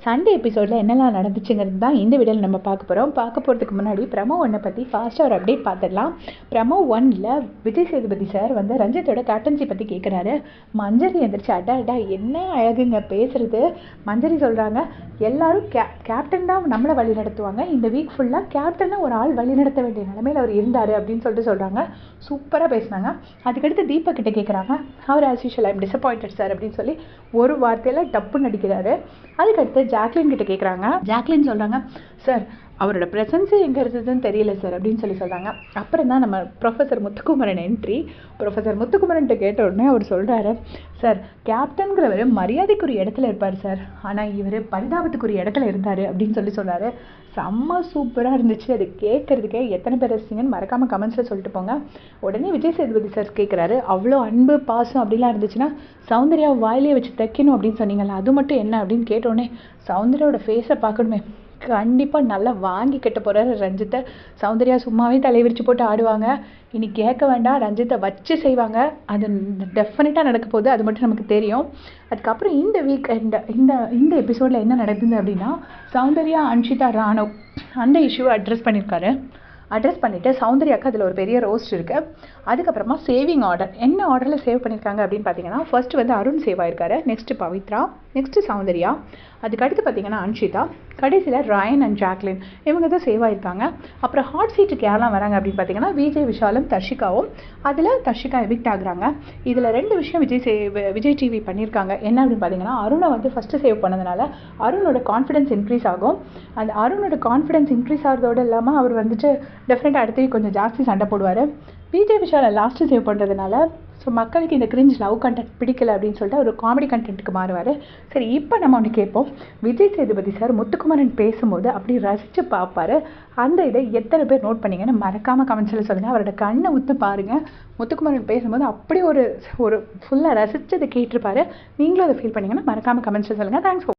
Sunday எபிசோடில் என்னெல்லாம் நடந்துச்சுங்கிறது தான் இந்த வீடியோவில் நம்ம பார்க்க போகிறதுக்கு முன்னாடி ப்ரமோ ஒன்றை பற்றி ஃபாஸ்ட்டாக ஒரு அப்டேட் பார்த்துடலாம். ப்ரமோ 1ல் விஜய் சேதுபதி சார் வந்து ரஞ்சித்தோட கேப்டன்சி பற்றி கேட்குறாரு. மஞ்சரி எந்திரிச்சு அடா என்ன அழகுங்க பேசுகிறது. மஞ்சரி சொல்கிறாங்க, எல்லாரும் கேப்டன் தான் நம்மளை வழி நடத்துவாங்க, இந்த வீக் ஃபுல்லாக கேப்டனை ஒரு ஆள் வழி நடத்த வேண்டிய நிலைமையில் அவர் இருந்தார் அப்படின்னு சொல்லிட்டு சொல்கிறாங்க. சூப்பராக பேசினாங்க. அதுக்கடுத்து தீபக் கிட்டே கேட்குறாங்க, அவர் as usual I'm disappointed sir அப்படின்னு சொல்லி ஒரு வார்த்தையில் டப்பு நடிக்கிறாரு. அதுக்கடுத்து ஜாக்லின் கிட்ட கேட்குறாங்க. ஜாக்லின் சொல்கிறாங்க, சார் அவரோட ப்ரெசன்ஸே எங்கே இருந்ததுன்னு தெரியல சார் அப்படின்னு சொல்கிறாங்க. அப்புறம் தான் நம்ம ப்ரொஃபஸர் முத்துக்குமரன் என்ட்ரி. ப்ரொஃபஸர் முத்துக்குமரன்ட்ட கேட்ட உடனே அவர் சொல்கிறாரு, சார் கேப்டனுங்கிறவர் மரியாதைக்குரிய இடத்துல இருப்பார் சார், ஆனால் இவர் பரிதாபத்துக்குரிய இடத்துல இருந்தார் அப்படின்னு சொல்கிறாரு. செம்ம சூப்பராக இருந்துச்சு. அது கேட்குறதுக்கே எத்தனை பேர் ரசிங்கன்னு மறக்காமல் கமெண்ட்ஸில் சொல்லிட்டு போங்க. உடனே விஜய் சேதுபதி சார் கேட்குறாரு, அவ்வளோ அன்பு பாசம் அப்படிலாம் இருந்துச்சுன்னா சௌந்தர்யா வாயிலே வச்சு தைக்கணும் அப்படின்னு சொன்னீங்கல்ல, அது மட்டும் என்ன அப்படின்னு கேட்டோடனே சௌந்தர்யாவோட ஃபேஸை பார்க்கணுமே, கண்டிப்பாக நல்லா வாங்கி கட்ட போகிறாரு ரஞ்சித்தை. சௌந்தர்யா சும்மாவே தலைவிரிச்சு போட்டு ஆடுவாங்க. இனி கேட்க வேண்டாம், ரஞ்சித்தை வச்சு செய்வாங்க. அது டெஃபினட்டாக நடக்க போகுது, அது மட்டும் நமக்கு தெரியும். அதுக்கப்புறம் இந்த வீக் இந்த எபிசோடில் என்ன நடக்குது அப்படின்னா, சௌந்தர்யா அன்ஷிதா ராணவ் அந்த இஷ்யூவை அட்ரஸ் பண்ணிவிட்டு சௌந்தர்யாவுக்கு அதில் ஒரு பெரிய ரோஸ்ட் இருக்குது. அதுக்கப்புறமா சேவிங் ஆர்டர், என்ன ஆர்டரில் சேவ் பண்ணியிருக்காங்க அப்படின்னு பார்த்தீங்கன்னா, ஃபர்ஸ்ட் வந்து அருண் சேவ் ஆயிருக்காரு, நெக்ஸ்ட்டு பவித்ரா, நெக்ஸ்ட்டு சௌந்தர்யா, அதுக்கடுத்து பார்த்தீங்கன்னா அன்ஷிதா, கடைசியில் ராயன் அண்ட் ஜாக்லின் இவங்க தான் சேவ் ஆயிருக்காங்க. அப்புறம் ஹாட் சீட்டுக்கு யாரெல்லாம் வராங்க அப்படின்னு பார்த்தீங்கன்னா, விஜய் விஷாலும் தர்ஷிகாவும். அதில் தர்ஷிகா எவிக்ட் ஆகுறாங்க. இதில் 2 விஷயம் விஜய் டிவி பண்ணியிருக்காங்க. என்ன அப்படின்னு பார்த்தீங்கன்னா, அருணை வந்து ஃபஸ்ட்டு சேவ் பண்ணதுனால அருணோட கான்ஃபிடன்ஸ் இன்க்ரீஸ் ஆகும். அந்த அருணோட கான்ஃபிடன்ஸ் இன்க்ரீஸ் ஆகிறதோடு இல்லாமல் அவர் வந்துட்டு டெஃபினட்டாக அடுத்து கொஞ்சம் ஜாஸ்தி சண்டை போடுவார். விஜய் விஷாலை லாஸ்ட்டு சேவ் பண்ணுறதுனால ஸோ மக்களுக்கு இந்த கிரிஞ்ச் லவ் கண்டென்ட் பிடிக்கல அப்படின்னு சொல்லிட்டு ஒரு காமெடி கண்டென்ட்டுக்கு மாறுவார். சரி, இப்போ நம்ம ஒன்று கேட்போம். விஜய் சேதுபதி சார் முத்துக்குமரன் பேசும்போது அப்படி ரசித்து பார்ப்பார். அந்த இதை எத்தனை பேர் நோட் பண்ணிங்கன்னு மறக்காமல் கமெண்ட்ஸில் சொல்லுங்கள். அவரோட கண்ணை ஊற்று பாருங்கள். முத்துக்குமரன் பேசும்போது அப்படி ஒரு ஃபுல்லாக ரசித்து அதை கேட்டிருப்பாரு. நீங்களும் அதை ஃபீல் பண்ணிங்கன்னா மறக்காமல் கமெண்ட்ஸில் சொல்லுங்கள். தேங்க்ஸ்.